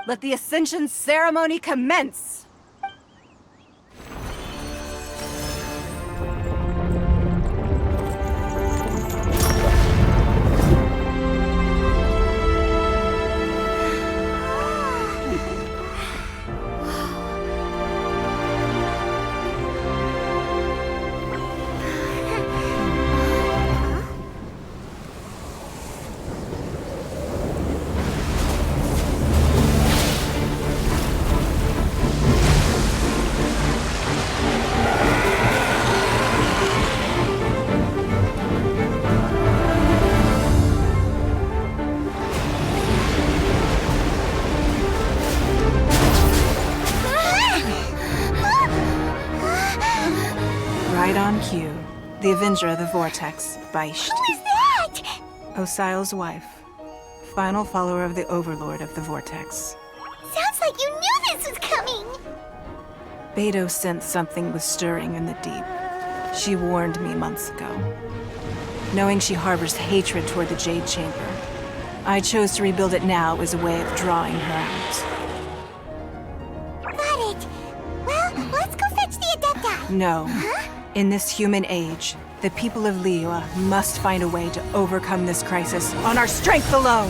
Let the Ascension ceremony commence! Right on cue. The Avenger of the Vortex, Beisht. Who is that? Osial's wife. Final follower of the Overlord of the Vortex. Sounds like you knew this was coming! Beto sensed something was stirring in the deep. She warned me months ago. Knowing she harbors hatred toward the Jade Chamber, I chose to rebuild it now as a way of drawing her out. Got it. Well, let's go fetch the Adepta. No. Huh? In this human age, the people of Liyue must find a way to overcome this crisis on our strength alone!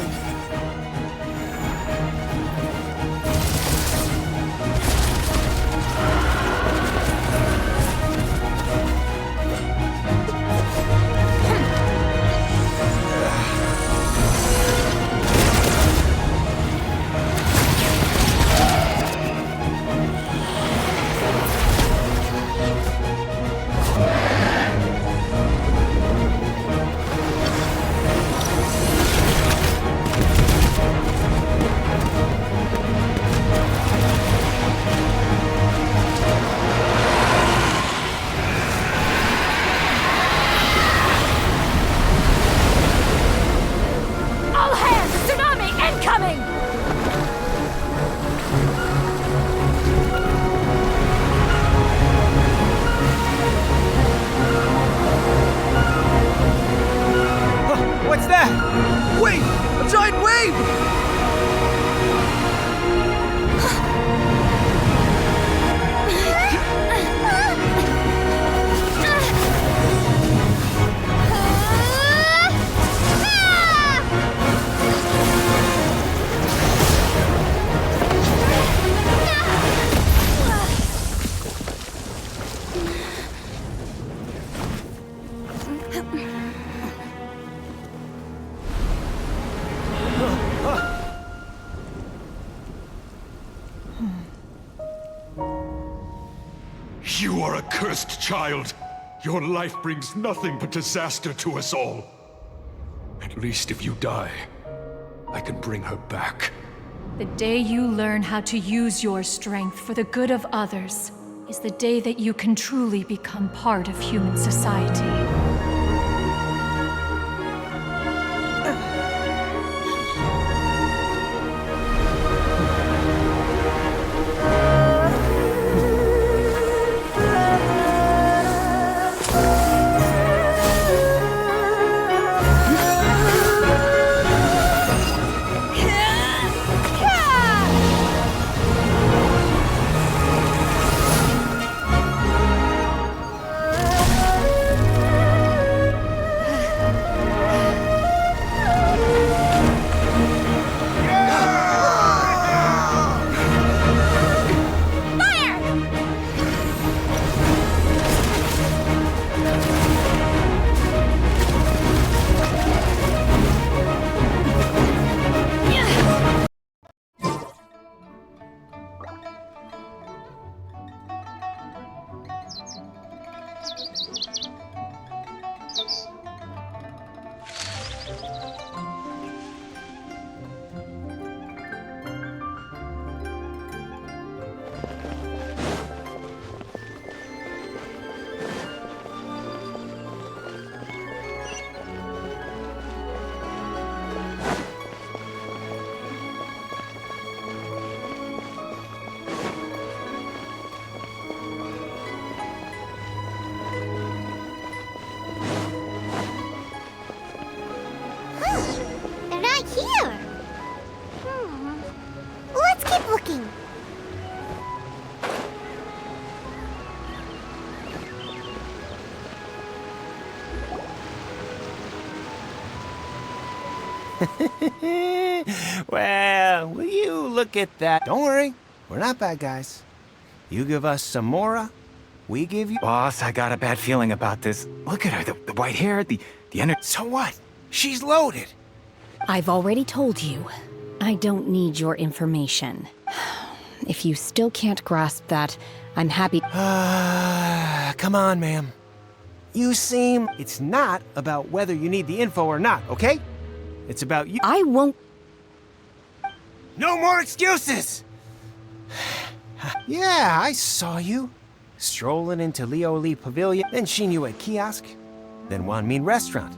What's that? Wait! A giant wave! You are a cursed child. Your life brings nothing but disaster to us all. At least if you die, I can bring her back. The day you learn how to use your strength for the good of others is the day that you can truly become part of human society. talking. Well, will you look at that? Don't worry, we're not bad guys. You give us some Mora, we give you... Boss, I got a bad feeling about this. Look at her, the white hair, the energy. So what? She's loaded. I've already told you. I don't need your information. If you still can't grasp that, I'm happy. Come on, ma'am. You seem... It's not about whether you need the info or not, okay? It's about you... I won't... No more excuses! Yeah, I saw you. Strolling into Leo Lee Pavilion, then Shinyu at kiosk, then Wanmin restaurant.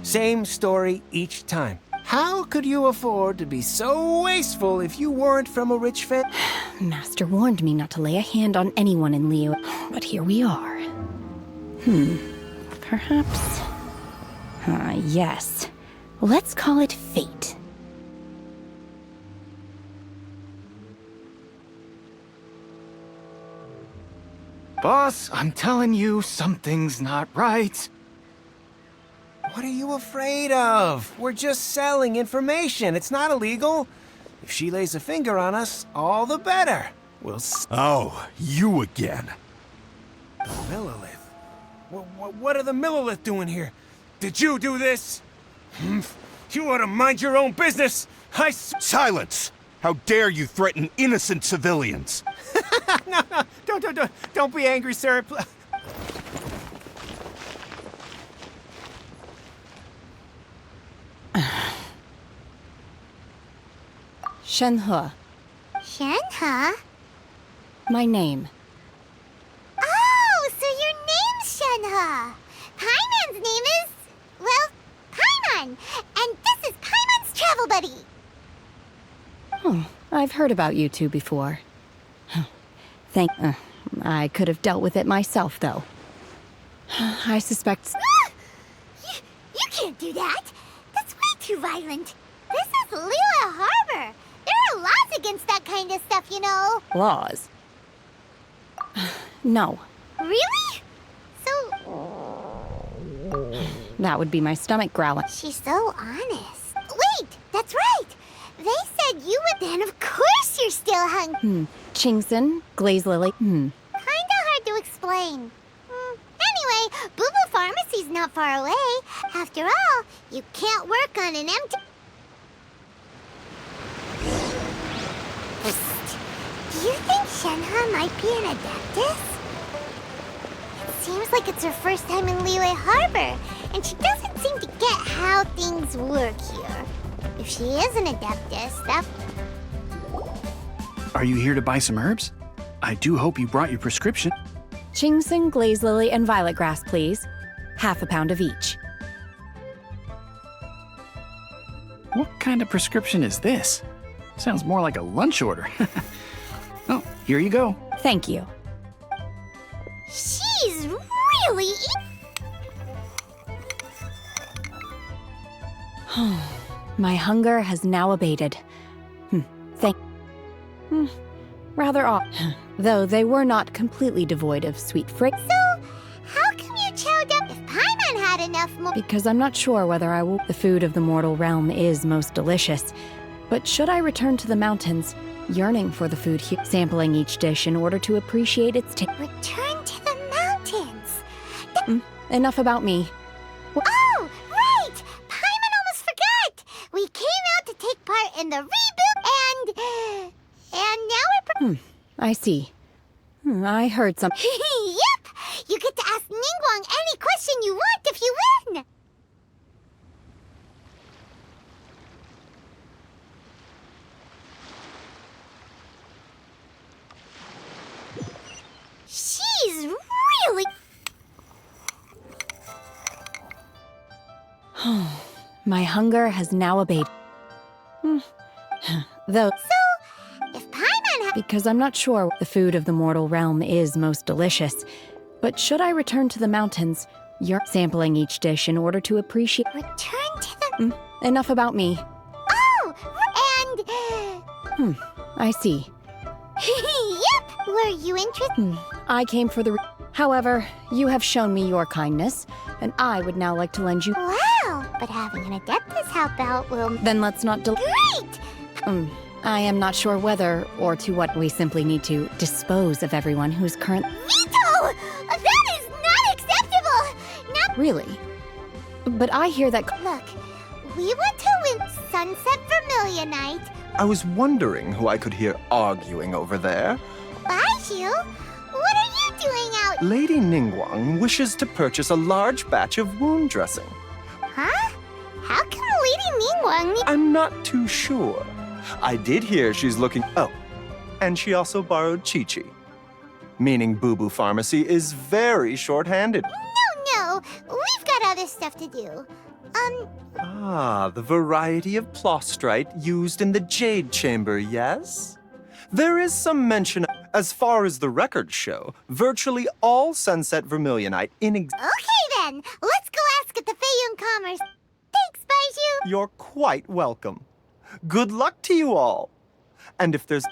Same story each time. How could you afford to be so wasteful if you weren't from a rich family? Master warned me not to lay a hand on anyone in Leo, but here we are. Perhaps... yes. Let's call it fate. Boss, I'm telling you, something's not right. What are you afraid of? We're just selling information. It's not illegal. If she lays a finger on us, all the better. We'll Oh, you again. Millilith. What are the Millilith doing here? Did you do this? You ought to mind your own business. Silence! How dare you threaten innocent civilians? No, don't be angry, sir. Shenhe, Shenhe? my name. Oh, so your name's Shenhe. Paimon's name is... well, Paimon. And this is Paimon's travel buddy. Oh, I've heard about you two before. I could have dealt with it myself, though. I suspect... You can't do that. That's way too violent. This is Liyue Harbor. There are laws against that kind of stuff, you know. laws. No, Really? So, that would be my stomach growling. she's so honest. Wait, that's right. They said you would then. Of course you're still hungry. Chingson, Glaze Lily, Kinda hard to explain. Anyway, Boo Boo Pharmacy's not far away. After all, you can't work on an empty... Psst. Do you think Shenhe might be an Adeptus? It seems like it's her first time in Liyue Harbor, and she doesn't seem to get how things work here. If she is an Adeptus, that... Are you here to buy some herbs? I do hope you brought your prescription. Chingson, Glaze Lily, and Violet Grass, please. Half a pound of each. What kind of prescription is this? Sounds more like a lunch order. Oh, here you go. Thank you. She's really... My hunger has now abated. Rather odd. Though they were not completely devoid of sweet frig. So, how come you chowed up if Paimon had enough more? Because I'm not sure whether I will. The food of the mortal realm is most delicious. But should I return to the mountains, yearning for the food here, sampling each dish in order to appreciate its taste? Return to the mountains. Enough about me. Oh, right! Paimon almost forgot! We came out to take part in the reboot and now we're... I see. I heard some. Yep! You get to ask Ningguang any question you want if you win! She's really... My hunger has now abated. Though, So, if Paimon had... because I'm not sure the food of the mortal realm is most delicious. But should I return to the mountains, you're sampling each dish in order to appreciate... Return to the... Enough about me. Oh! And... I see. Yep! Were you interested? I came for the... However, you have shown me your kindness, and I would now like to lend you... Wow! But having an Adeptus help out will... Then let's not Great! I am not sure whether, or to what we simply need to dispose of everyone who's current... Veto! That is not acceptable! Not... Really? But I hear that... Look, we want to win Sunset Vermilion Night. I was wondering who I could hear arguing over there. Baiju? What are you doing out? Lady Ningguang wishes to purchase a large batch of wound dressing. Huh? How come Lady Ningguang need... I'm not too sure. I did hear she's looking... Oh, and she also borrowed Chi-Chi. Meaning Boo Boo Pharmacy is very short-handed. No, we've got other stuff to do. The variety of plostrite used in the Jade Chamber, yes? There is some mention, as far as the records show, virtually all Sunset Vermilionite in Okay then, let's go ask at the Feiyun Commerce. Thanks, Baiju! You're quite welcome. Good luck to you all. And if there's...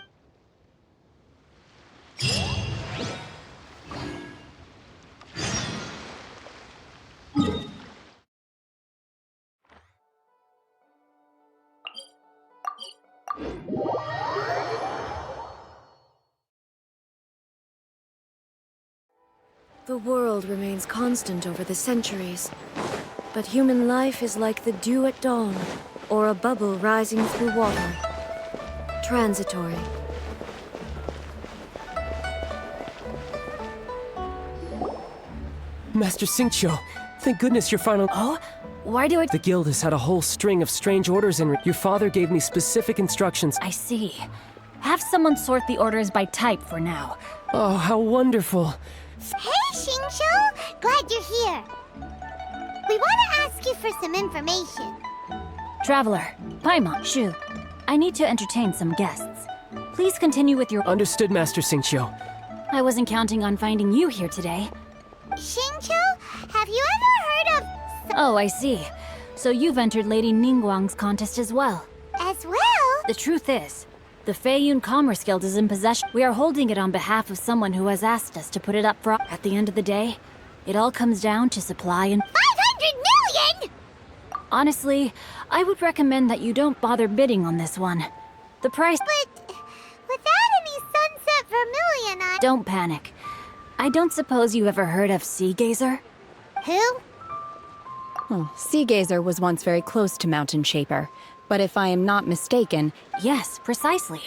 The world remains constant over the centuries, but human life is like the dew at dawn, or a bubble rising through water. Transitory. Master Xingqiu, thank goodness you're finally... Oh? Why do I... The guild has had a whole string of strange orders and your father gave me specific instructions. I see. Have someone sort the orders by type for now. Oh, how wonderful. Hey, Xingqiu! Glad you're here. We want to ask you for some information. Traveler, Paimon, Shu, I need to entertain some guests. Please continue with your... Understood, Master Xingqiu. I wasn't counting on finding you here today. Xingqiu, have you ever heard of... Oh, I see. So you've entered Lady Ningguang's contest as well. As well? The truth is, the Feiyun Commerce Guild is in possession. We are holding it on behalf of someone who has asked us to put it up for... At the end of the day, it all comes down to supply and... 500 million?! Honestly, I would recommend that you don't bother bidding on this one. The price... But without any Sunset Vermilion, Don't panic. I don't suppose you ever heard of Sea Gazer? Who? Oh, Sea Gazer was once very close to Mountain Shaper, but if I am not mistaken... Yes, precisely.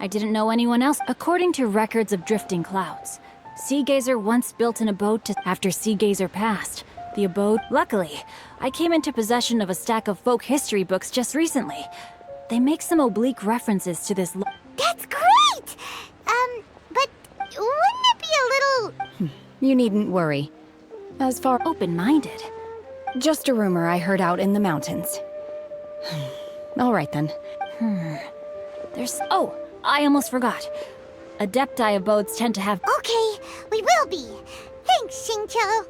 I didn't know anyone else. According to records of drifting clouds, Sea Gazer once built an abode to... After Sea Gazer passed, the abode... Luckily, I came into possession of a stack of folk history books just recently. They make some oblique references to this... That's great! But wouldn't it be a little... You needn't worry. As far... Open-minded. Just a rumor I heard out in the mountains. All right, then. There's... Oh, I almost forgot. Adepti abodes tend to have... Okay, we will be. Thanks, Xingqiu.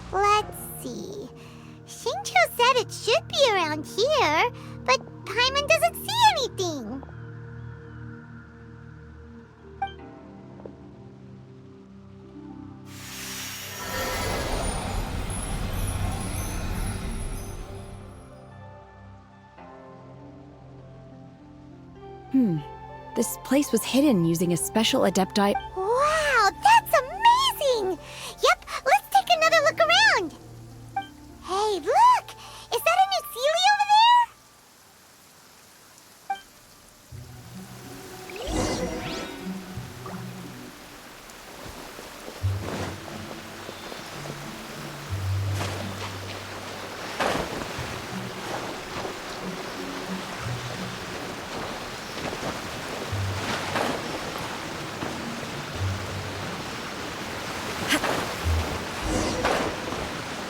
Let's see. Xingqiu said it should be around here, but Paimon doesn't see anything. This place was hidden using a special Adepti... Wow, that's amazing! Yep, let's take another look around. Hey, look! Is that a new Sealy over there?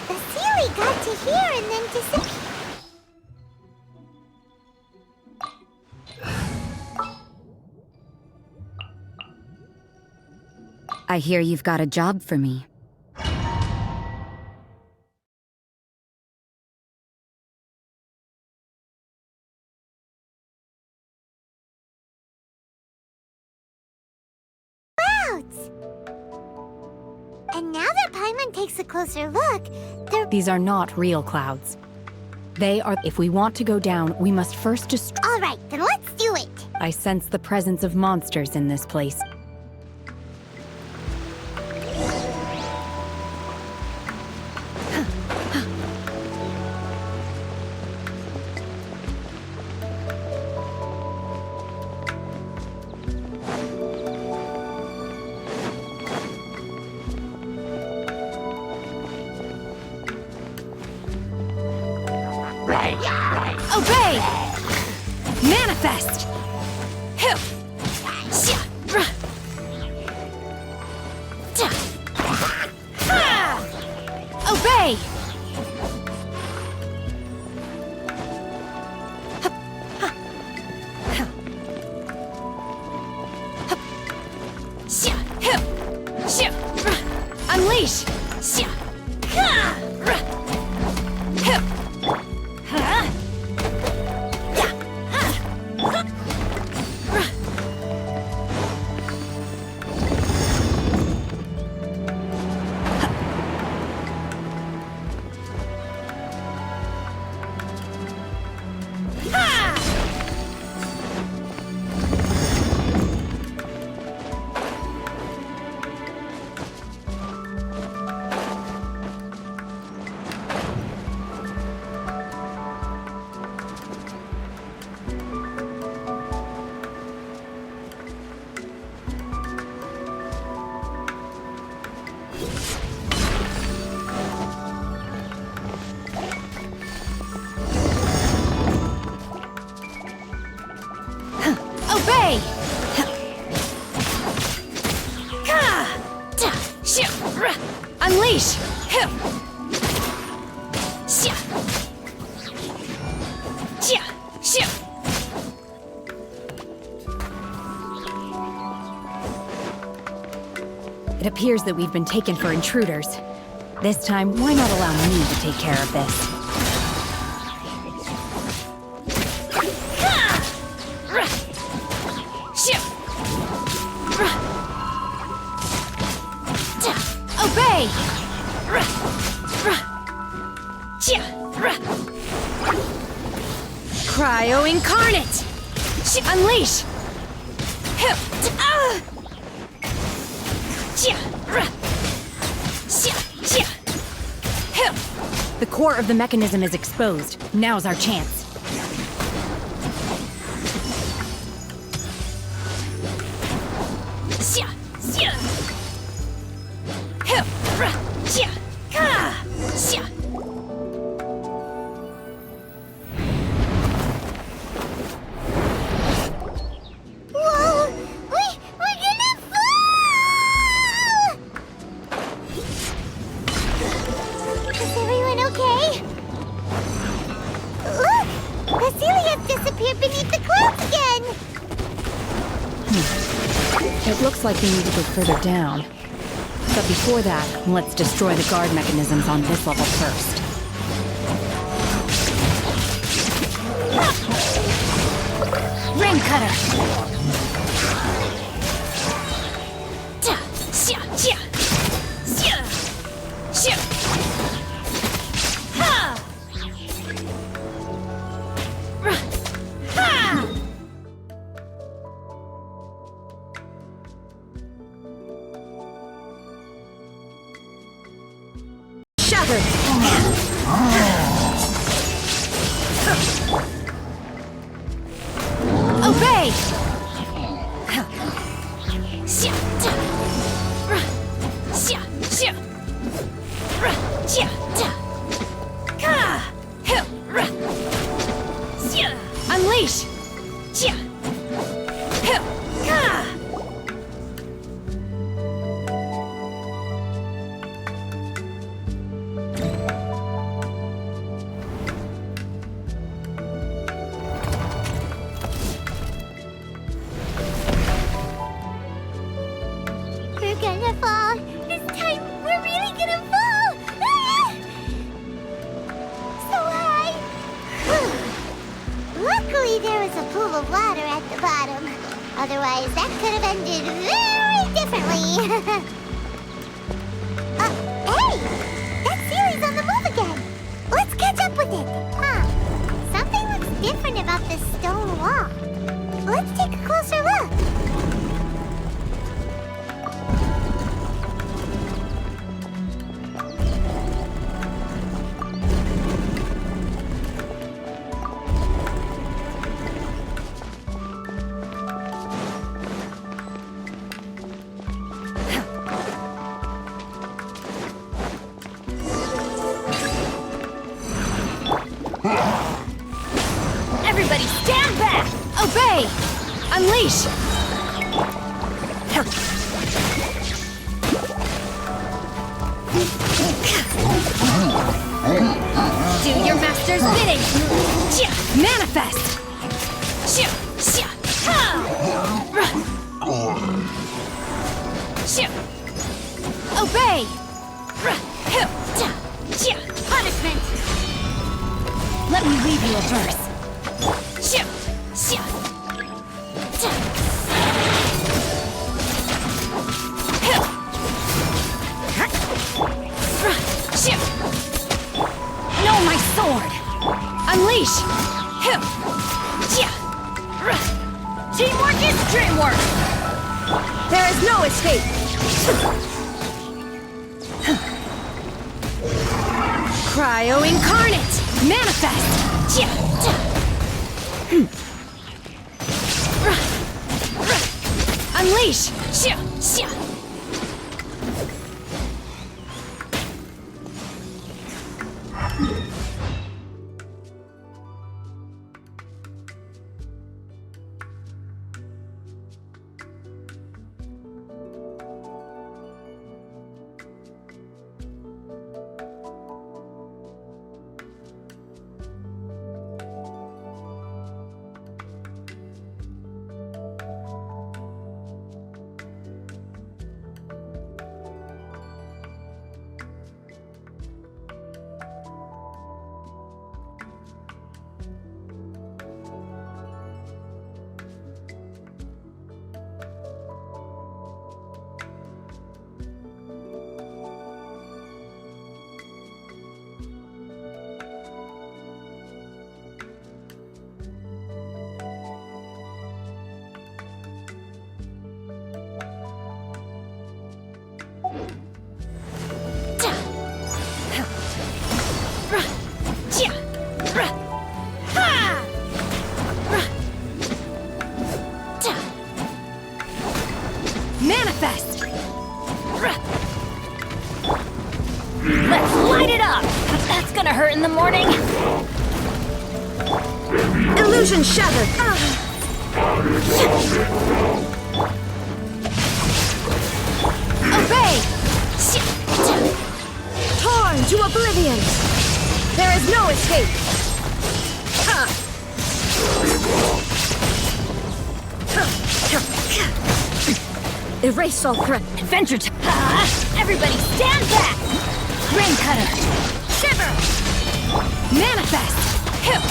Vasily got to here and then disappeared. I hear you've got a job for me. Clouds! And now that Paimon takes a closer look, These are not real clouds. They are. If we want to go down, we must first destroy. Alright, then let's do it! I sense the presence of monsters in this place. Obey! Manifest! Hup! Sha! Ra! Ta! Ha! Obey! Hup! Ha! Ha! Hup! Sha! Hup! Sha! Ra! Unleash! Sha! Ha! Ra! Hup! Ha! Obey! Unleash! It appears that we've been taken for intruders. This time, why not allow me to take care of this? Obey! Cryo incarnate! Unleash! The core of the mechanism is exposed. Now's our chance. Whoa! We're gonna fall! Is everyone okay? Look! Vasily has disappeared beneath the clouds again! It looks like we need to go further down. But before that, let's destroy the guard mechanisms on this level first. Ring cutter! Shattered! Obey! Unleash! Otherwise, that could have ended very differently. Hey! That Sealy's on the move again! Let's catch up with it! Something looks different about this stone wall. Let's take a closer look. Everybody stand back! Obey! Unleash! Do your master's bidding! Manifest! Obey! Punishment! Let me leave you a verse. No, my sword! Unleash! Teamwork is dreamwork! There is no escape! Cryo incarnate! Manifest! Unleash! Manifest! Let's light it up! That's gonna hurt in the morning! Illusion shattered! Obey! Torn to oblivion! There is no escape! Erase all threat. Adventure time! Everybody stand back! Rain cutter! Shiver! Manifest!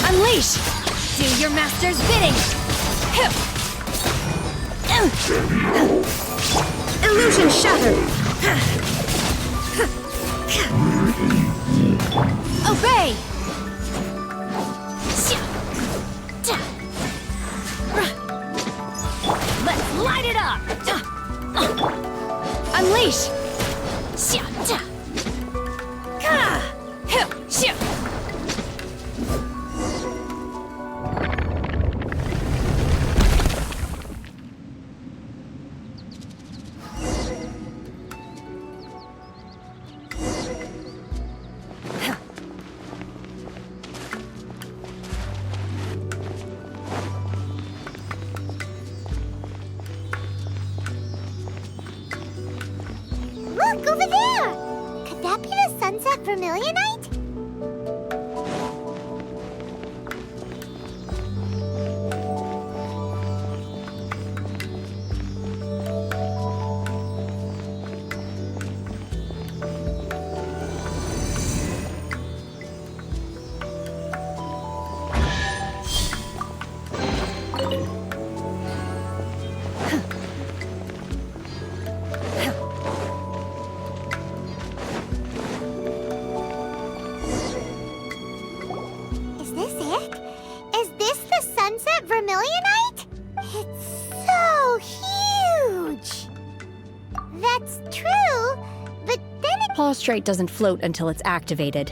Unleash! Do your master's bidding! Illusion shattered! Obey! Let's light it up! Unleash! Look, over there! Could that be the Sunset Vermilionite? Plaustrite doesn't float until it's activated.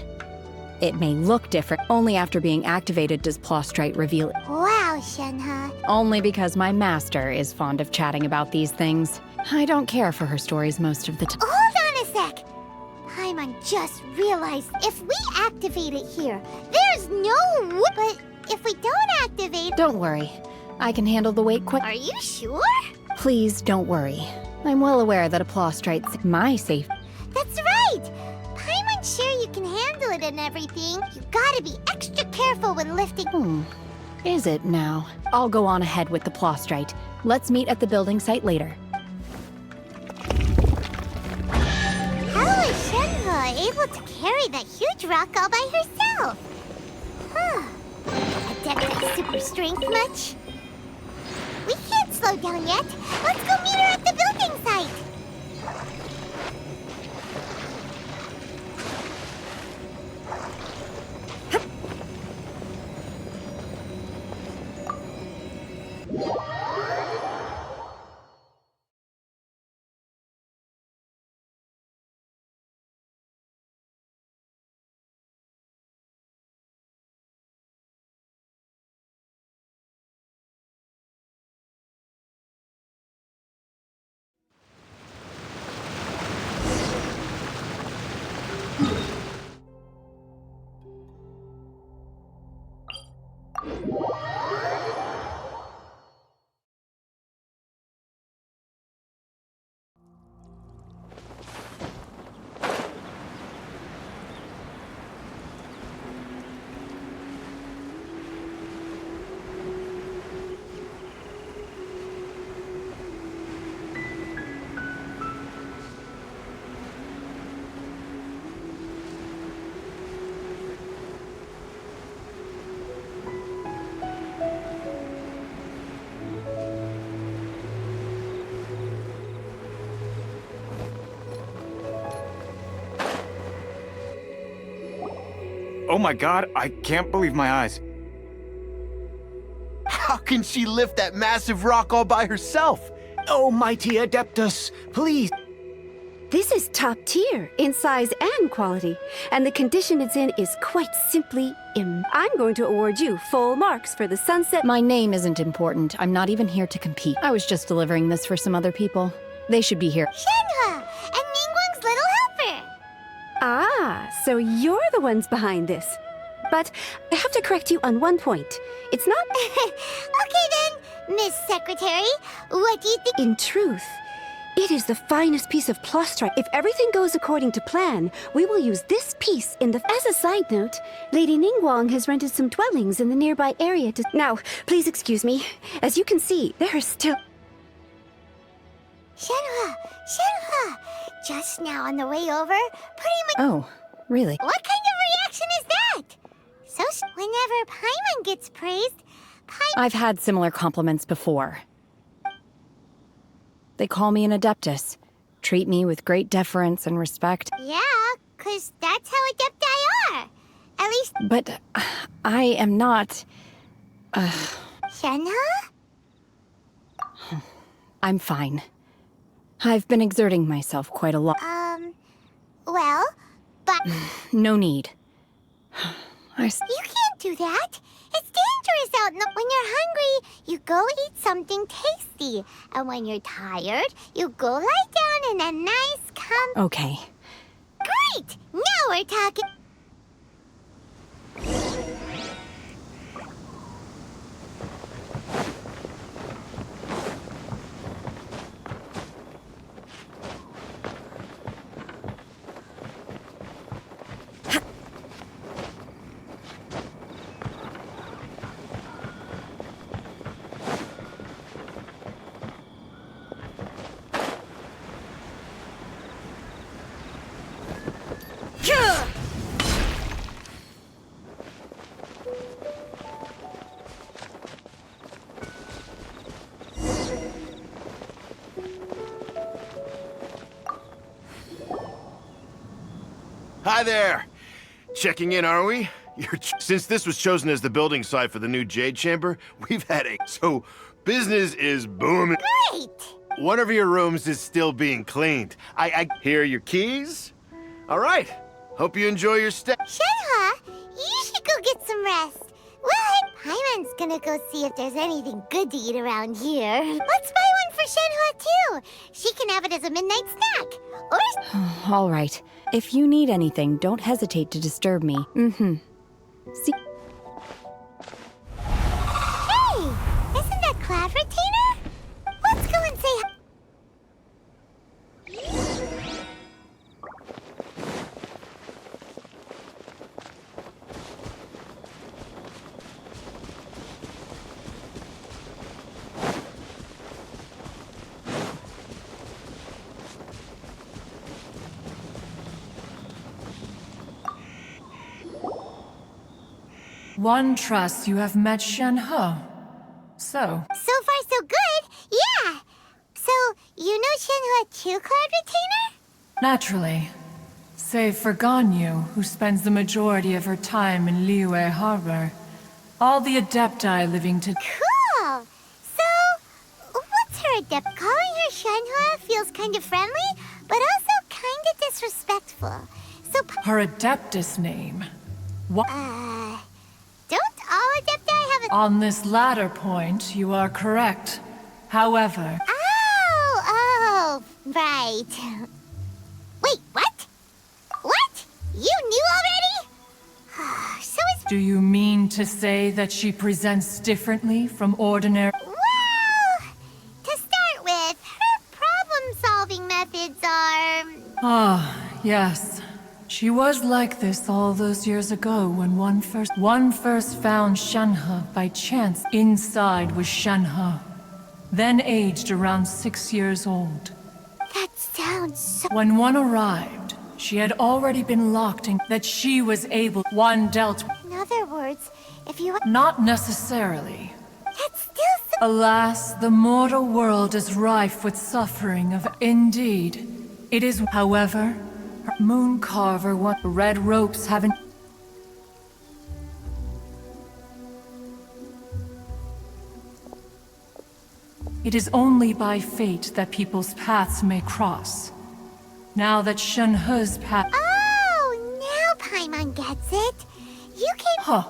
It may look different. Only after being activated does Plaustrite reveal it. Wow, Shenhe. Only because my master is fond of chatting about these things. I don't care for her stories most of the time. Hold on a sec. Paimon just realized if we activate it here, there's no but if we don't activate... Don't worry. I can handle the weight quick. Are you sure? Please don't worry. I'm well aware that a Plaustrite's my safe. That's right! Paimon's sure you can handle it and everything. You gotta be extra careful when lifting... Is it now? I'll go on ahead with the Plaustrite. Let's meet at the building site later. How is Shenhe able to carry that huge rock all by herself? Adeptus super strength much? We can't slow down yet. Let's go meet her at the building site. Oh my god, I can't believe my eyes. How can she lift that massive rock all by herself? Oh, mighty Adeptus, please. This is top tier in size and quality, and the condition it's in is quite simply I'm going to award you full marks for the sunset. My name isn't important. I'm not even here to compete. I was just delivering this for some other people. They should be here. Shenhe and Ningguang's little helper. Ah, so you're the ones behind this. But I have to correct you on one point. It's not... Okay then, Miss Secretary, what do you think? In truth, it is the finest piece of Plaustrite. If everything goes according to plan, we will use this piece in the... As a side note, Lady Ningguang has rented some dwellings in the nearby area to... Now, please excuse me. As you can see, there is still... Shenhe! Just now on the way over, pretty much... Oh, really? What kind of reaction is that? So whenever Paimon gets praised, I've had similar compliments before. They call me an Adeptus, treat me with great deference and respect. Yeah, 'cause that's how Adepti are. At least... But I am not... Shenhe? I'm fine. I've been exerting myself quite a lot. Well, but... No need. You can't do that. It's dangerous out. When you're hungry, you go eat something tasty. And when you're tired, you go lie down in a nice, Okay. Great! Now we're talking... Hi there! Checking in, are we? Since this was chosen as the building site for the new Jade Chamber, we've had so business is booming. Great! One of your rooms is still being cleaned. Here are your keys. All right. Hope you enjoy your stay. Shenhua, you should go get some rest. Well, Paimon's gonna go see if there's anything good to eat around here. Let's buy one for Shenhua, too. She can have it as a midnight snack. Or... All right. If you need anything, don't hesitate to disturb me. Mm-hmm. See... Hey! Isn't that Cloud Retainer? Let's go and say hi. One trusts you have met Shenhe. So far, so good. Yeah. So, you know Shenhua too, Cloud Retainer? naturally. Save for Ganyu, who spends the majority of her time in Liyue Harbor. All the Adepti living to... Cool! So, what's her adept? Calling her Shenhua feels kind of friendly, but also kind of disrespectful. So... Her Adeptus name. What? Don't all Adepti have a... On this latter point, you are correct. However... Oh, right. Wait, what? What? You knew already? So is... Do you mean to say that she presents differently from ordinary... Well, to start with, her problem-solving methods are... Ah, yes. She was like this all those years ago when one first found Shenhe by chance. Inside was Shenhe, then aged around 6 years old. That sounds so... When one arrived, she had already been locked in that she was able... One dealt... In other words, if you... Not necessarily. That's still so... Alas, the mortal world is rife with suffering of... Indeed. It is... However... Mooncarver what red ropes haven't... It is only by fate that people's paths may cross. Now that Shenhe's path... Oh, now Paimon gets it. You can... Huh.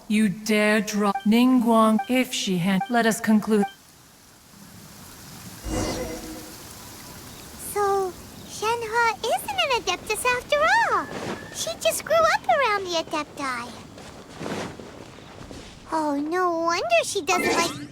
You dare drop Ningguang if she had... Let us conclude... So, Shenhe isn't an Adeptus after all. She just grew up around the Adepti. Oh, no wonder she doesn't like...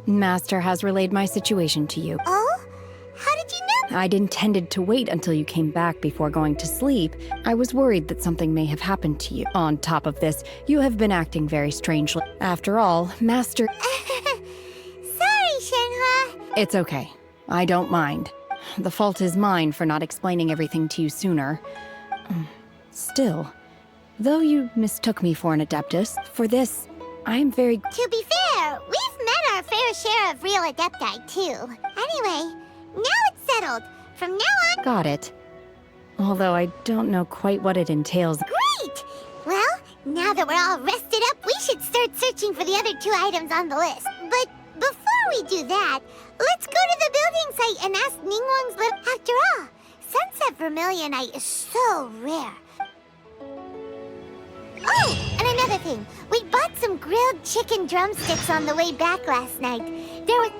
Master has relayed my situation to you. Oh? How did you know? I'd intended to wait until you came back before going to sleep. I was worried that something may have happened to you. On top of this, you have been acting very strangely. After all, Master... Sorry, Shenhua. It's okay. I don't mind. The fault is mine for not explaining everything to you sooner. Still, though you mistook me for an Adeptus, for this, I am very... To be fair, we've met our fair share of real Adepti, too. Anyway, now it's settled. From now on... Got it. Although I don't know quite what it entails. Great! Well, now that we're all rested up, we should start searching for the other 2 items on the list. But before we do that, let's go to the building site and ask Ningguang's little... After all, Sunset Vermilionite is so rare. Oh, and another thing. We bought some grilled chicken drumsticks on the way back last night. There was...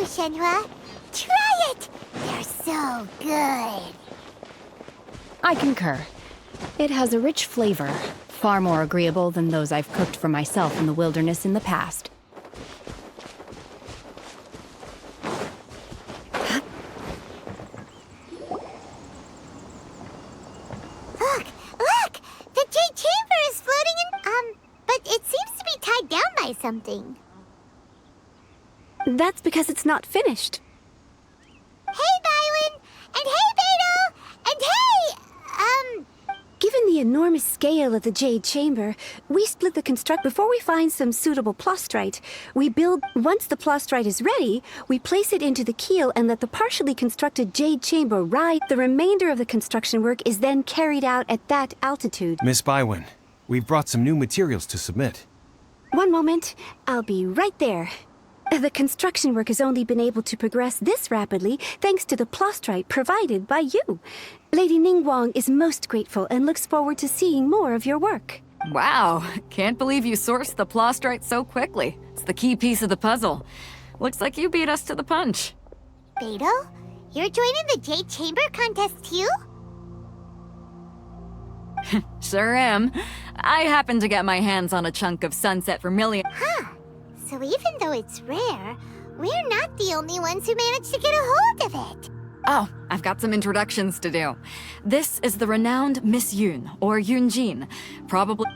too, Shenhua. Try it! They're so good. I concur. It has a rich flavor, far more agreeable than those I've cooked for myself in the wilderness in the past. Look! The Jade Chamber is floating in... but it seems to be tied down by something. That's because it's not finished. Hey, Bywin! And hey, Beto! And hey, Given the enormous scale of the Jade Chamber, we split the construct before we find some suitable plastrite. We build... Once the plastrite is ready, we place it into the keel and let the partially constructed Jade Chamber ride. The remainder of the construction work is then carried out at that altitude. Miss Bywin, we've brought some new materials to submit. One moment. I'll be right there. The construction work has only been able to progress this rapidly thanks to the plastrite provided by you. Lady Ningguang is most grateful and looks forward to seeing more of your work. Wow, can't believe you sourced the plastrite so quickly. It's the key piece of the puzzle. Looks like you beat us to the punch. Beto? You're joining the Jade Chamber contest too? Sure am. I happened to get my hands on a chunk of sunset vermilion. Huh. So even though it's rare, we're not the only ones who managed to get a hold of it. Oh, I've got some introductions to do. This is the renowned Miss Yun, or Yunjin. Probably...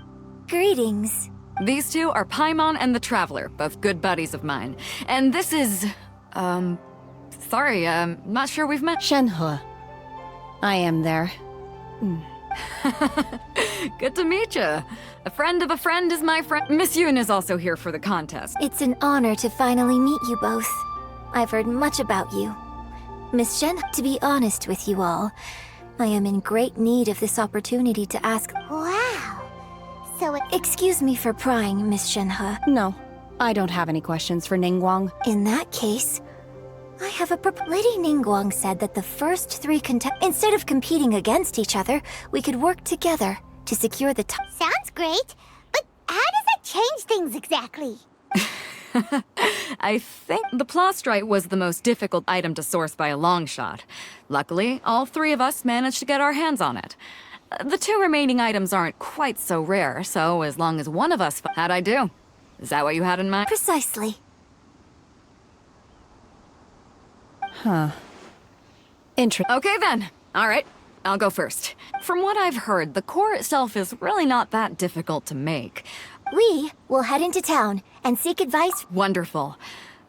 Greetings. These two are Paimon and the Traveler, both good buddies of mine. And this is... Sorry, not sure we've met... Shenhua. I am there. Good to meet you. A friend of a friend is my friend. Miss Yun is also here for the contest. It's an honor to finally meet you both. I've heard much about you. Miss Shen, to be honest with you all, I am in great need of this opportunity to ask... Wow! So, excuse me for prying, Miss Shenhe. No, I don't have any questions for Ningguang. In that case, I have a Lady Ningguang said that the first three instead of competing against each other, we could work together to secure the top. Sounds great, but how does that change things exactly? I think the plastrite was the most difficult item to source by a long shot. Luckily, all three of us managed to get our hands on it. The two remaining items aren't quite so rare, so as long as one of us... How'd I do? Is that what you had in mind? Precisely. Huh. Okay then. All right. I'll go first. From what I've heard, the core itself is really not that difficult to make. We will head into town and seek advice. Wonderful.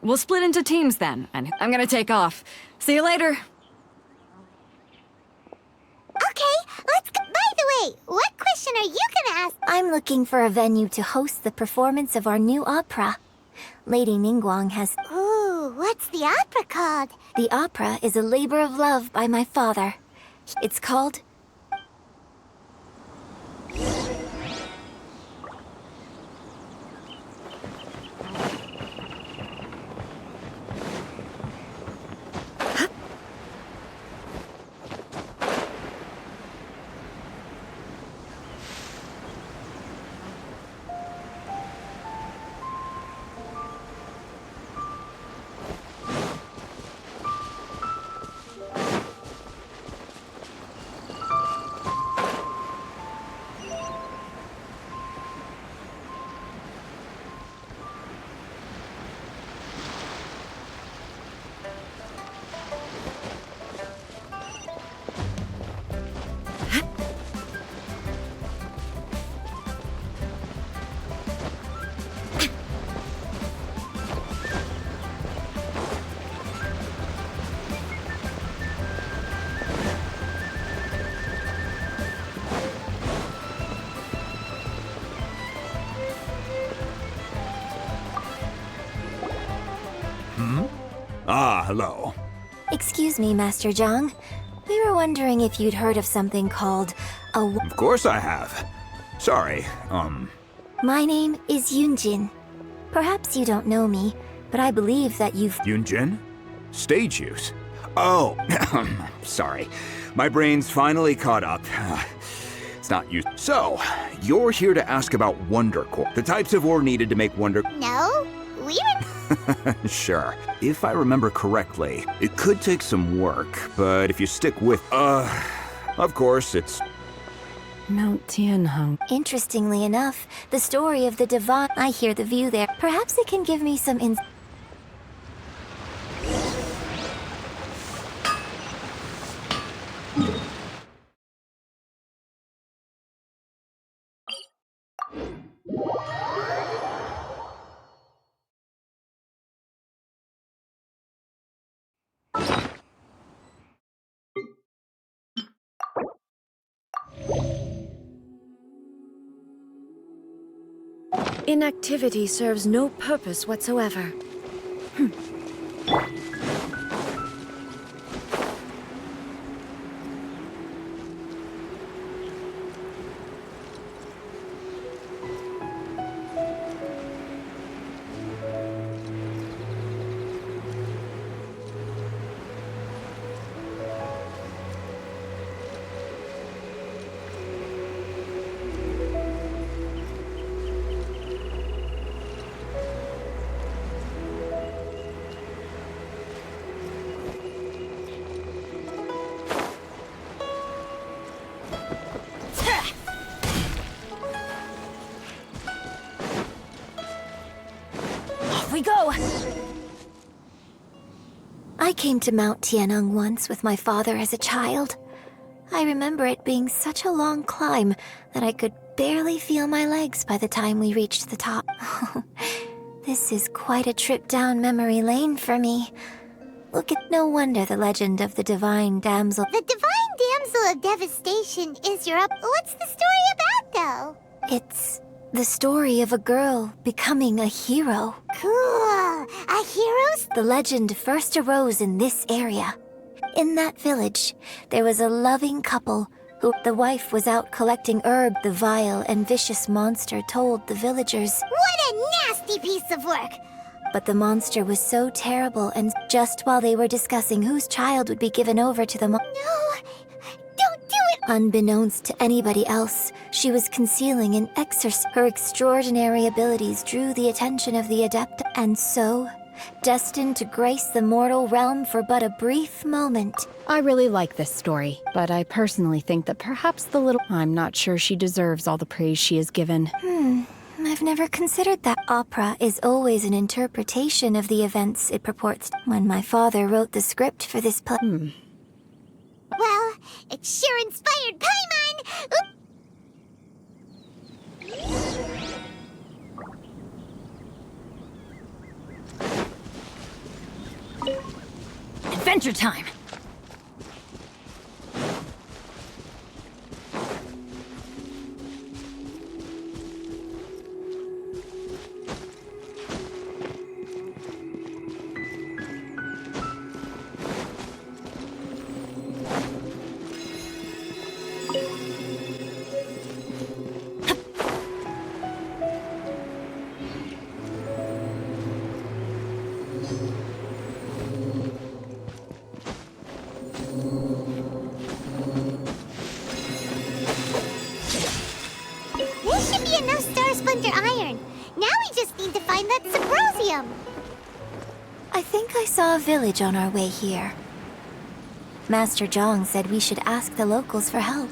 We'll split into teams then, and I'm gonna take off. See you later. Okay, let's go. By the way, what question are you gonna ask? I'm looking for a venue to host the performance of our new opera. Lady Ningguang has... Ooh, what's the opera called? The opera is a labor of love by my father. It's called... Ah, hello. Excuse me, Master Zhang. We were wondering if you'd heard of something called a... Of course I have. Sorry, My name is Yunjin. Perhaps you don't know me, but I believe that you've... Yunjin? Stage use? Oh, sorry. My brain's finally caught up. It's not used. So, you're here to ask about Wonder Core, the types of ore needed to make Wonder... No, we were... Sure. If I remember correctly, it could take some work, but if you stick with, of course, it's... Mount Tianheng. Interestingly enough, the story of the divine... I hear the view there. Perhaps it can give me some Inactivity serves no purpose whatsoever. we go! I came to Mount Tianheng once with my father as a child. I remember it being such a long climb that I could barely feel my legs by the time we reached the top. This is quite a trip down memory lane for me. Look at no wonder the legend of the Divine Damsel... The Divine Damsel of Devastation is your What's the story about, though? It's the story of a girl becoming a hero. Cool. A hero's... The legend first arose in this area. In that village, there was a loving couple who the wife was out collecting herb. The vile and vicious monster told the villagers, "What a nasty piece of work!" But the monster was so terrible, and just while they were discussing whose child would be given over to the No! Don't do it! Unbeknownst to anybody else, she was concealing an exorcism. Her extraordinary abilities drew the attention of the adept, and so, destined to grace the mortal realm for but a brief moment. I really like this story, but I personally think that perhaps the little... I'm not sure she deserves all the praise she is given. I've never considered that. Opera is always an interpretation of the events it purports. When my father wrote the script for this play... Well, it sure inspired Paimon! Adventure time! This should be enough Star Splinter iron. Now we just need to find that Sebrosium. I think I saw a village on our way here. Master Zhang said we should ask the locals for help.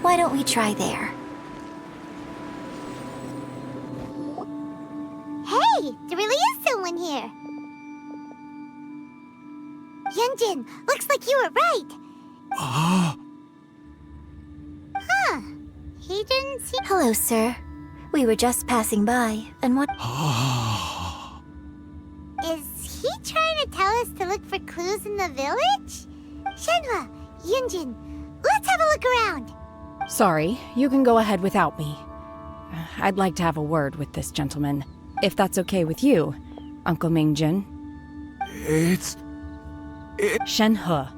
Why don't we try there? Hey, there really is someone here. Yunjin, looks like you were right. Huh. He didn't see... Hello, sir. We were just passing by, and what... Is he trying to tell us to look for clues in the village? Shenhua, Yunjin, let's have a look around. Sorry, you can go ahead without me. I'd like to have a word with this gentleman. If that's okay with you, Uncle Mingjin. Shenhe.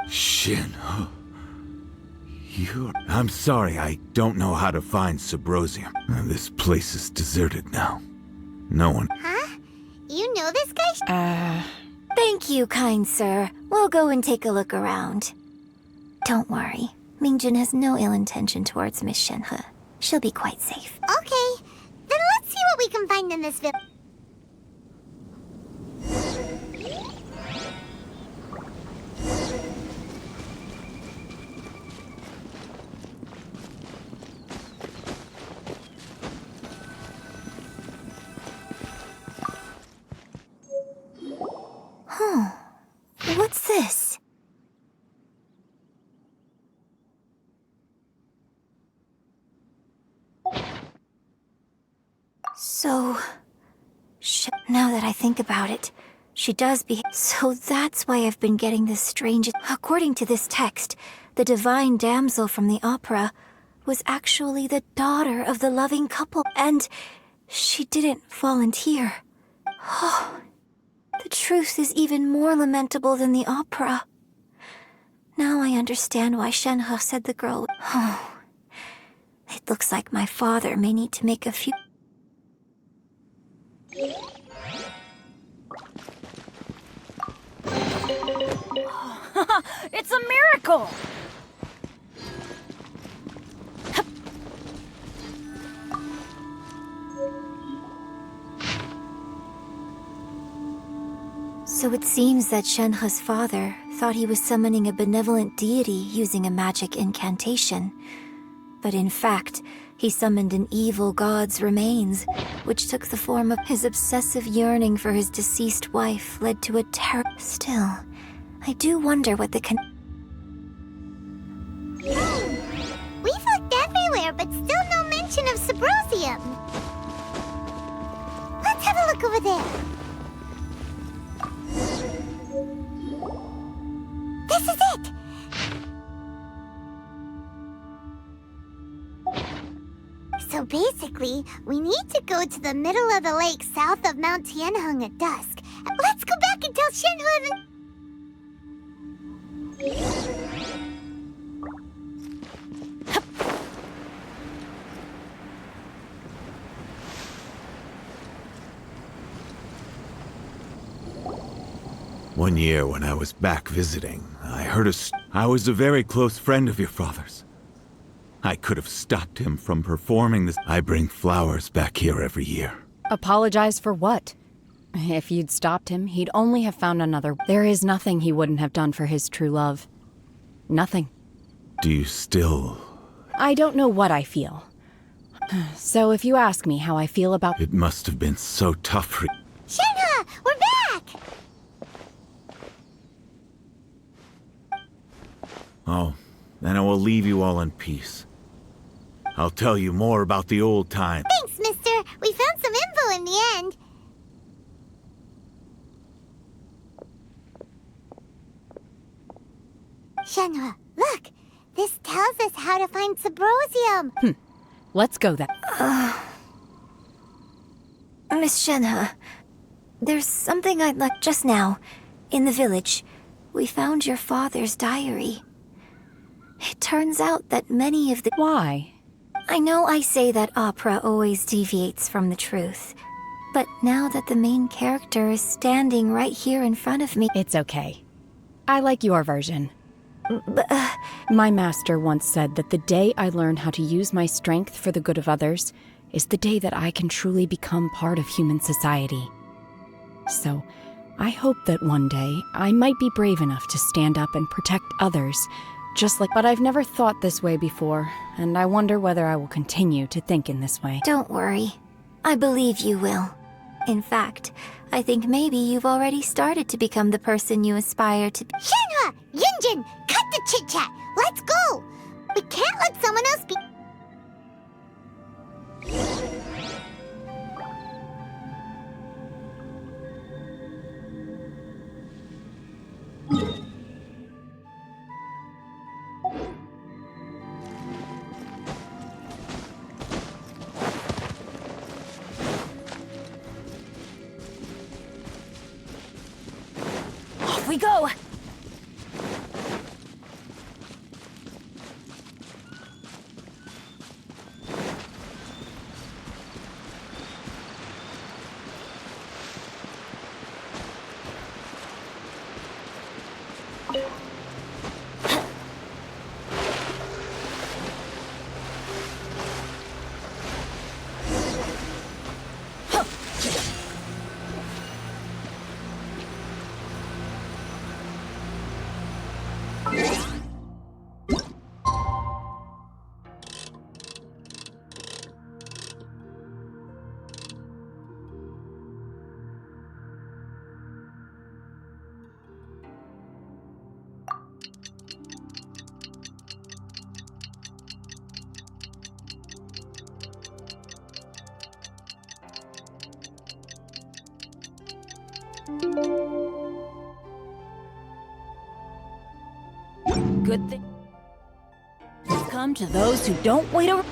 Shenhe. I'm sorry, I don't know how to find Sebrosium. This place is deserted now. No one... Huh? You know this guy? Thank you, kind sir. We'll go and take a look around. Don't worry. Mingjin has no ill intention towards Miss Shenhe. She'll be quite safe. Okay, then let's see what we can find in this village. So... now that I think about it, she does behave. So that's why I've been getting this strange... According to this text, the divine damsel from the opera was actually the daughter of the loving couple, and she didn't volunteer. Oh, the truth is even more lamentable than the opera. Now I understand why Shenhe said the girl... Oh, it looks like my father may need to make a few... It's a miracle! So it seems that Shenhe's father thought he was summoning a benevolent deity using a magic incantation. But in fact, he summoned an evil god's remains, which took the form of his obsessive yearning for his deceased wife led to a Still, I do wonder what the We've looked everywhere, but still no mention of Sebrosium. Let's have a look over there. This is it! So basically, we need to go to the middle of the lake south of Mount Tianheng at dusk. Let's go back and tell Shenhe the... One year when I was back visiting, I heard I was a very close friend of your father's. I could have stopped him from performing this. I bring flowers back here every year. Apologize for what? If you'd stopped him, he'd only have found another. There is nothing he wouldn't have done for his true love. Nothing. Do you still... I don't know what I feel. So if you ask me how I feel about... It must have been so tough for you. Shenhe, we're back! Oh, then I will leave you all in peace. I'll tell you more about the old times. Thanks, mister. We found some info in the end. Shenhe, look! This tells us how to find Sebrosium. Let's go then. Miss Shenhe, there's something I'd like just now. In the village, we found your father's diary. It turns out that many of the... Why? I know I say that opera always deviates from the truth, but now that the main character is standing right here in front of me... It's okay. I like your version. But, My master once said that the day I learn how to use my strength for the good of others is the day that I can truly become part of human society. So, I hope that one day I might be brave enough to stand up and protect others, just like... But I've never thought this way before, and I wonder whether I will continue to think in this way. Don't worry. I believe you will. In fact, I think maybe you've already started to become the person you aspire to be. Shenhe! Yunjin! Cut the chit-chat! Let's go! We can't let someone else be... Off we go! Good thing come to those who don't wait around.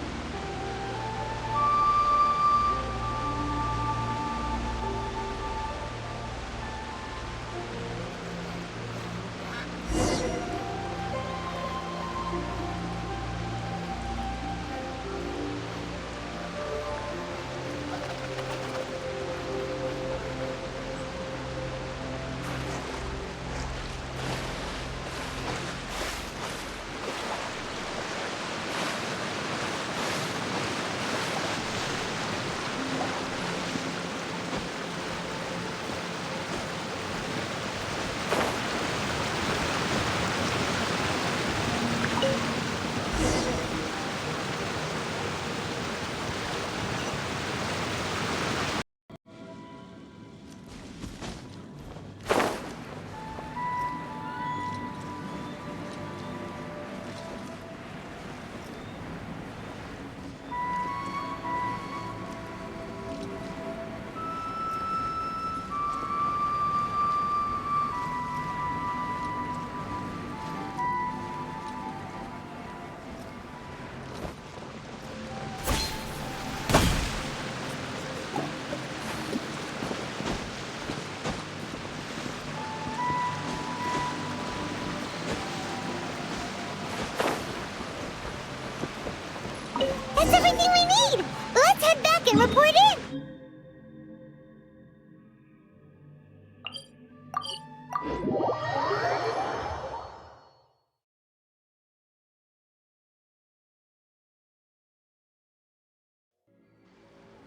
That's everything we need! Let's head back and report in!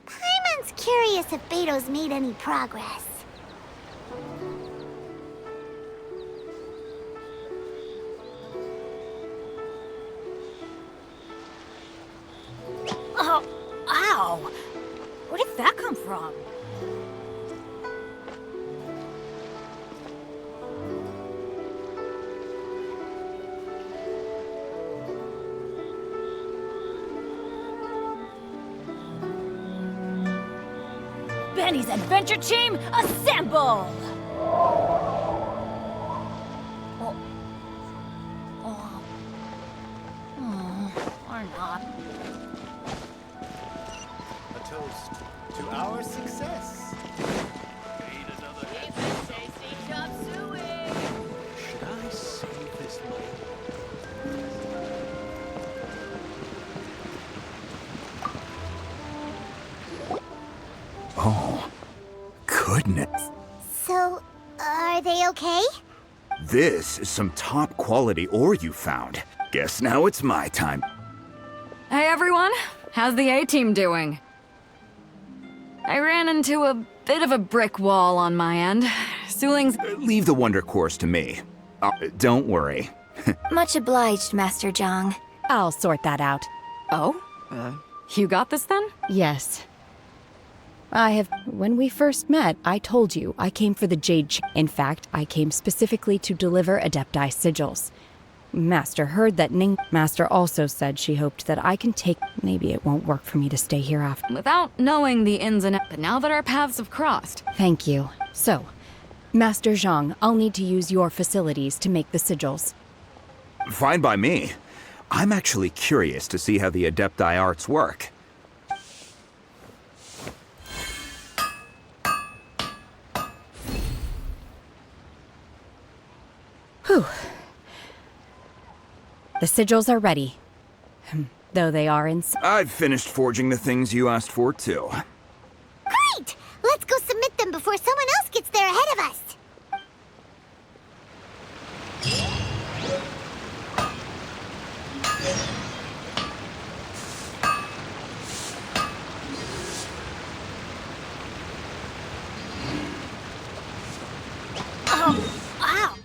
Paimon's curious if Beto's made any progress. Oh, ow! Where did that come from? Benny's adventure team, assemble! Or not. A toast to our success. Should I save this money? Oh, goodness. So, are they okay? This is some top quality ore you found. Guess now it's my time. Hey everyone, how's the A-team doing? I ran into a bit of a brick wall on my end. Suling's... Leave the wonder course to me. Don't worry. Much obliged, Master Zhang. I'll sort that out. Oh? You got this then? Yes. When we first met, I told you I came for the Jade In fact, I came specifically to deliver Adepti sigils. Master heard that Master also said she hoped that I can take... Maybe it won't work for me to stay here after... Without knowing the ins and outs, but now that our paths have crossed... Thank you. So, Master Zhang, I'll need to use your facilities to make the sigils. Fine by me. I'm actually curious to see how the Adepti arts work. Whew. The sigils are ready. Though they are in... I've finished forging the things you asked for, too. Great! Let's go submit them before someone else gets there ahead of us! Oh, ow!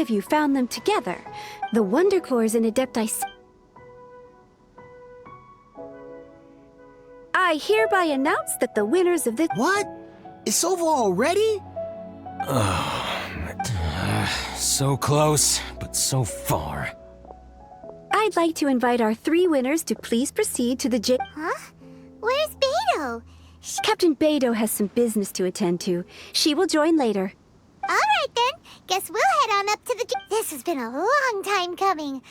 three of you found them together. The Wonder Cores and Adepti... I hereby announce that the winners of this... What? It's over already? So close, but so far. I'd like to invite our three winners to please proceed to the J... Huh? Where's Beto? Captain Beto has some business to attend to. She will join later. Alright then, guess we'll head on up to the... This has been a long time coming.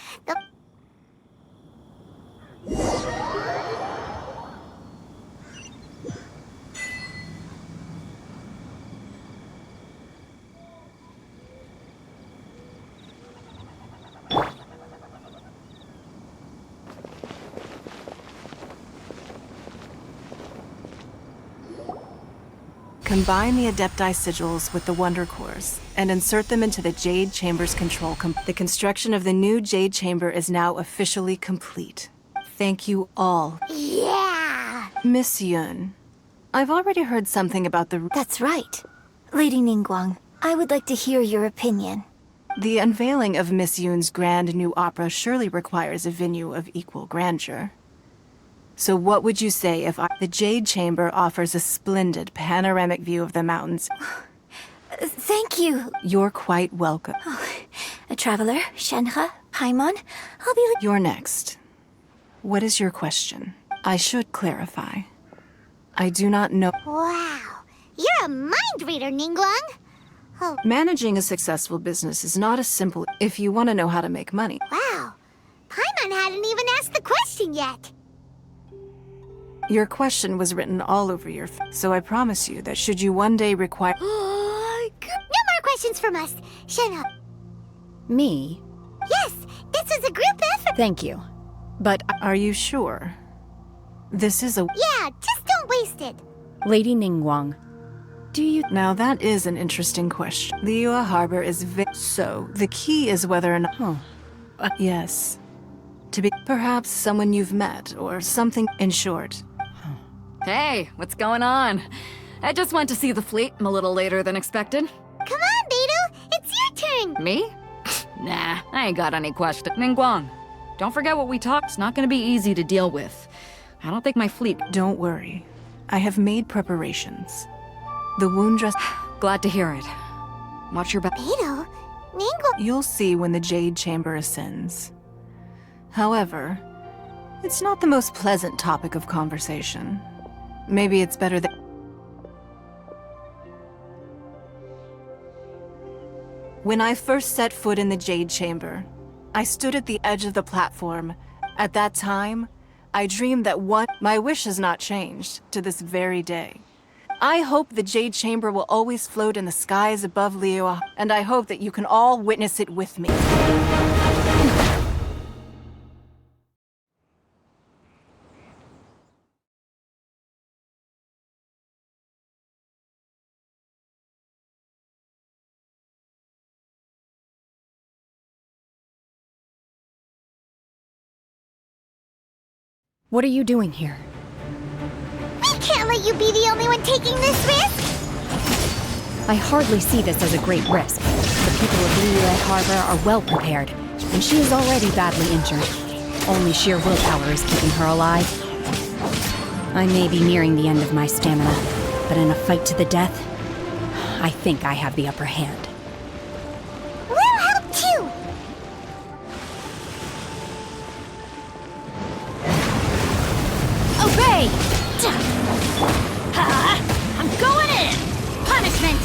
Combine the Adepti sigils with the Wonder Cores and insert them into the Jade Chamber's control. The construction of the new Jade Chamber is now officially complete. Thank you all. Yeah! Miss Yun, I've already heard something about the... That's right. Lady Ningguang, I would like to hear your opinion. The unveiling of Miss Yun's grand new opera surely requires a venue of equal grandeur. So what would you say if the Jade Chamber offers a splendid panoramic view of the mountains? Thank you. You're quite welcome. A traveler, Shenhe, Paimon, I'll be... You're next. What is your question? I should clarify. I do not know... Wow, you're a mind reader, Ningguang. Oh. Managing a successful business is not as simple if you want to know how to make money. Wow, Paimon hadn't even asked the question yet. Your question was written all over your face, so I promise you that should you one day require... No more questions from us. Shenhe. Me? Yes, this is a group effort. Thank you. But... Are you sure? This is a... Yeah, just don't waste it. Lady Ningguang, do you... Now that is an interesting question. Liyue Harbor is so the key is whether or not... yes. To be perhaps someone you've met, or something in short. Hey, what's going on? I just went to see the fleet a little later than expected. Come on, Beto, it's your turn. Me? Nah, I ain't got any question. Ningguang, don't forget what we talked. It's not gonna be easy to deal with. I don't think my fleet... Don't worry. I have made preparations. The wound dress... Glad to hear it. Watch your back. Beto, Ningguang... You'll see when the Jade Chamber ascends. However, it's not the most pleasant topic of conversation. Maybe it's better that... When I first set foot in the Jade Chamber, I stood at the edge of the platform. At that time, I dreamed that my wish has not changed to this very day. I hope the Jade Chamber will always float in the skies above Liyue, and I hope that you can all witness it with me. What are you doing here? We can't let you be the only one taking this risk! I hardly see this as a great risk. The people of Liyue Harbor are well prepared, and she is already badly injured. Only sheer willpower is keeping her alive. I may be nearing the end of my stamina, but in a fight to the death, I think I have the upper hand. We'll help too! Obey! I'm going in! Punishment!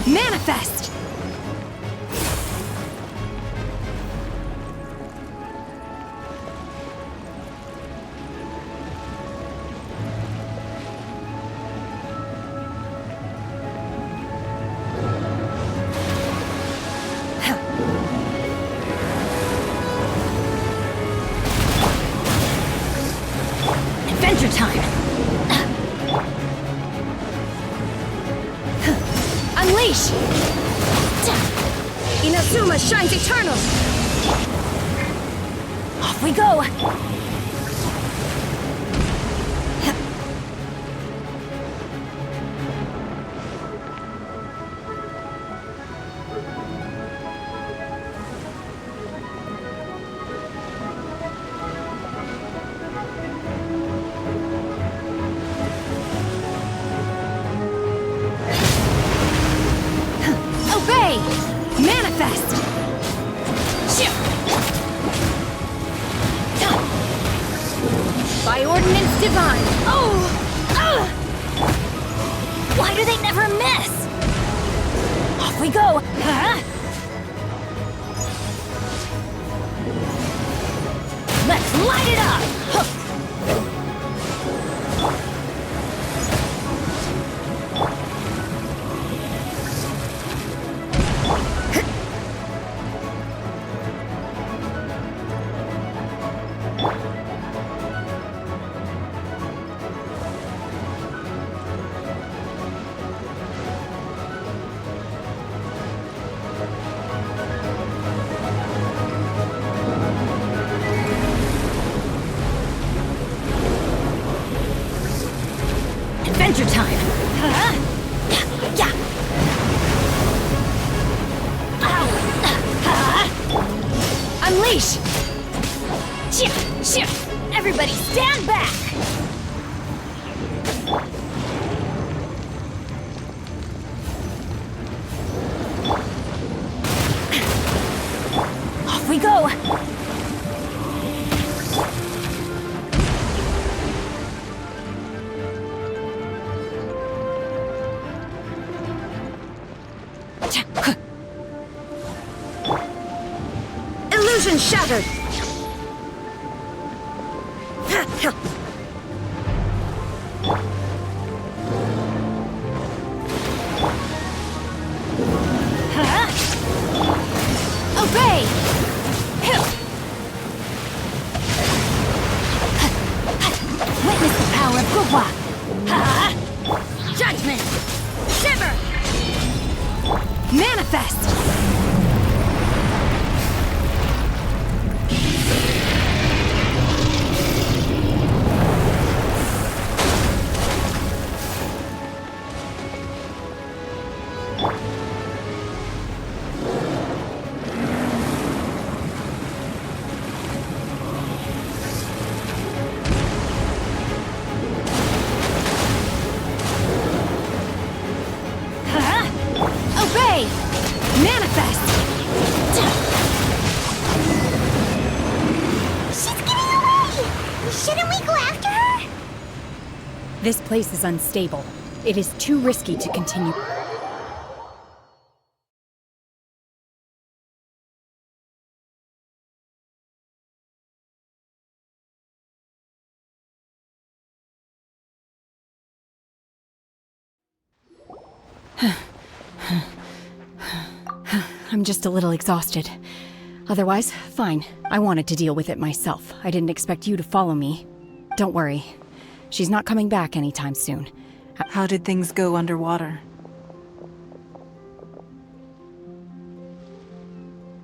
Manifest! Adventure time! Unleash! Inazuma shines eternal! Off we go! By ordinance divine! Oh! Why do they never miss? Off we go! Huh? Let's light it up! Huh. Adventure time! Huh? Yeah! Unleash! Everybody stand back! Off we go! Illusion shattered! Obey! Witness the power of Gugwa! Judgment! Shiver! Manifest! Obey! Manifest! She's getting away! Shouldn't we go after her? This place is unstable. It is too risky to continue. I'm just a little exhausted. Otherwise, fine. I wanted to deal with it myself. I didn't expect you to follow me. Don't worry. She's not coming back anytime soon. How did things go underwater?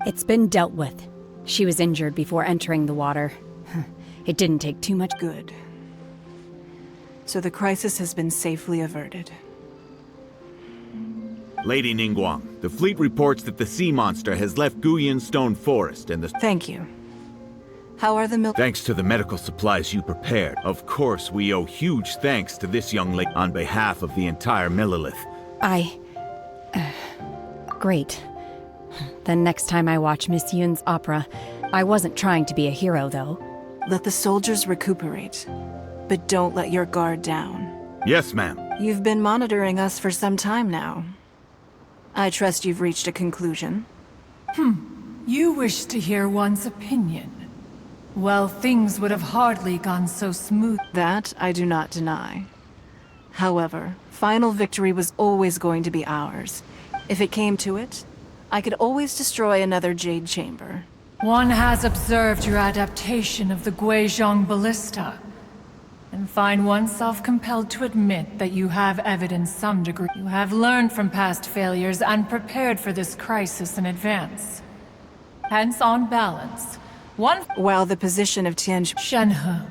It's been dealt with. She was injured before entering the water. It didn't take too much. Good. So the crisis has been safely averted. Lady Ningguang, the fleet reports that the sea monster has left Guyan Stone Forest and the... Thank you. How are the Thanks to the medical supplies you prepared. Of course, we owe huge thanks to this young lady on behalf of the entire Millilith. Great. Then next time I watch Miss Yun's opera, I wasn't trying to be a hero, though. Let the soldiers recuperate, but don't let your guard down. Yes, ma'am. You've been monitoring us for some time now. I trust you've reached a conclusion. You wish to hear one's opinion. Well, things would have hardly gone so smooth. That I do not deny. However, final victory was always going to be ours. If it came to it, I could always destroy another Jade Chamber. One has observed your adaptation of the Guizhong Ballista, and find oneself compelled to admit that you have evidenced some degree. You have learned from past failures and prepared for this crisis in advance. Hence, on balance, While the position of Tianj... Shenhe.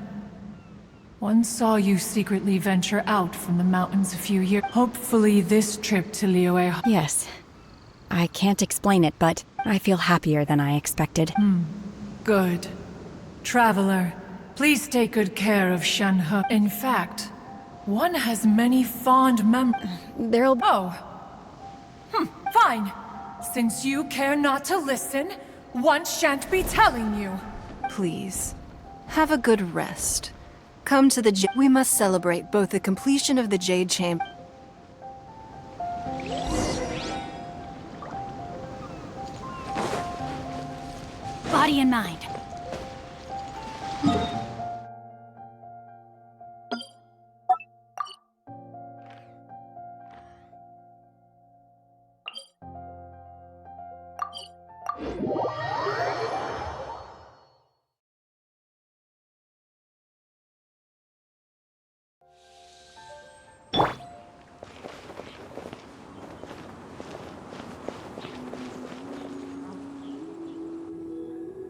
One saw you secretly venture out from the mountains a few years. Hopefully this trip to Liyue... Yes. I can't explain it, but I feel happier than I expected. Good. Traveler, please take good care of Shenhe. In fact, one has many fond There'll... Fine. Since you care not to listen, one shan't be telling you. Please, have a good rest. Come to the We must celebrate both the completion of the Jade Chamber. Body and mind.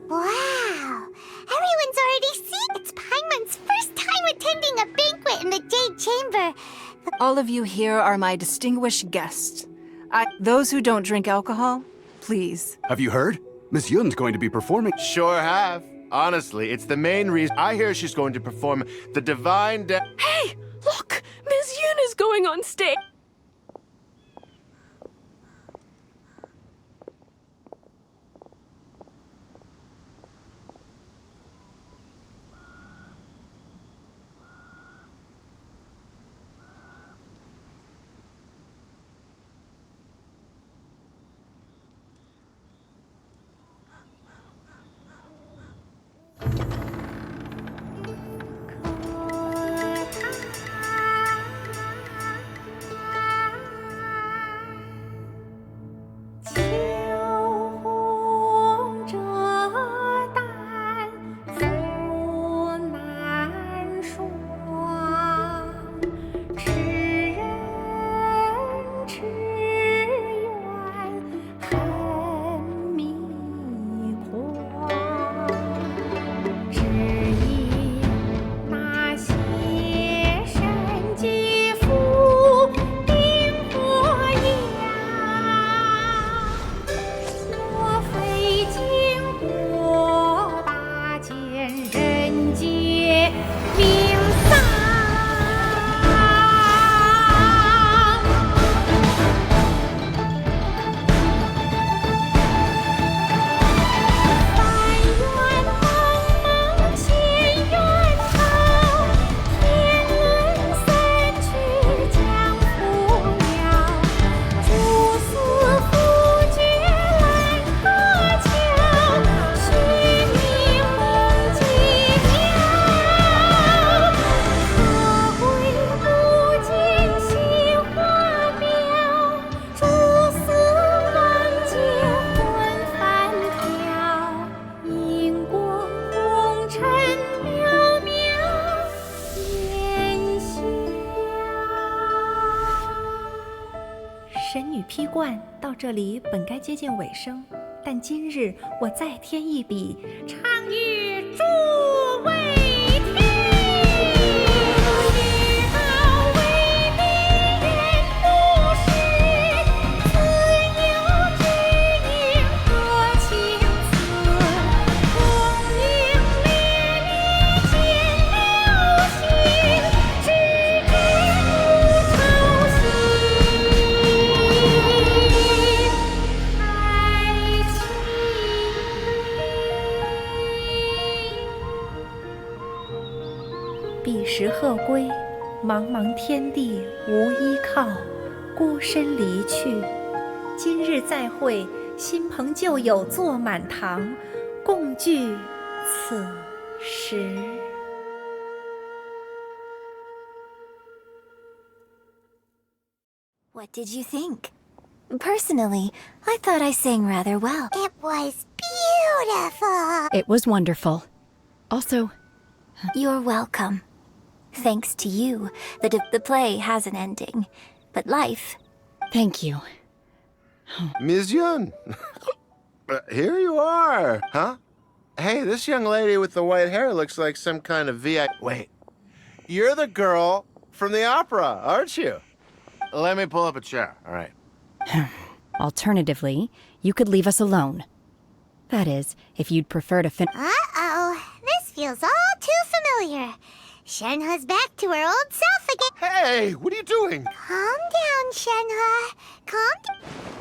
Wow! Everyone's already seen. It's Paimon's first time attending a banquet in the Jade Chamber. All of you here are my distinguished guests. Those who don't drink alcohol, please. Have you heard? Miss Yun's going to be performing. Sure have. Honestly, it's the main reason. I hear she's going to perform the Divine Hey! Look! Miss Yun is going on stage!批冠到这里本该接近尾声，但今日我再添一笔，唱与诸位听。彼时鹤归，茫茫天地无依靠，孤身离去。今日再会，新朋旧友坐满堂，共聚此时。What did you think? Personally, I thought I sang rather well. It was beautiful. It was wonderful. Also, you're welcome. Thanks to you, the play has an ending, but life... Thank you. Ms. Yun, here you are, huh? Hey, this young lady with the white hair looks like some kind of VIP... Wait, you're the girl from the opera, aren't you? Let me pull up a chair, all right. Alternatively, you could leave us alone. That is, if you'd prefer to Uh-oh, this feels all too familiar. Shenhe's back to her old self again. Hey, what are you doing? Calm down, Shenhe. Calm down.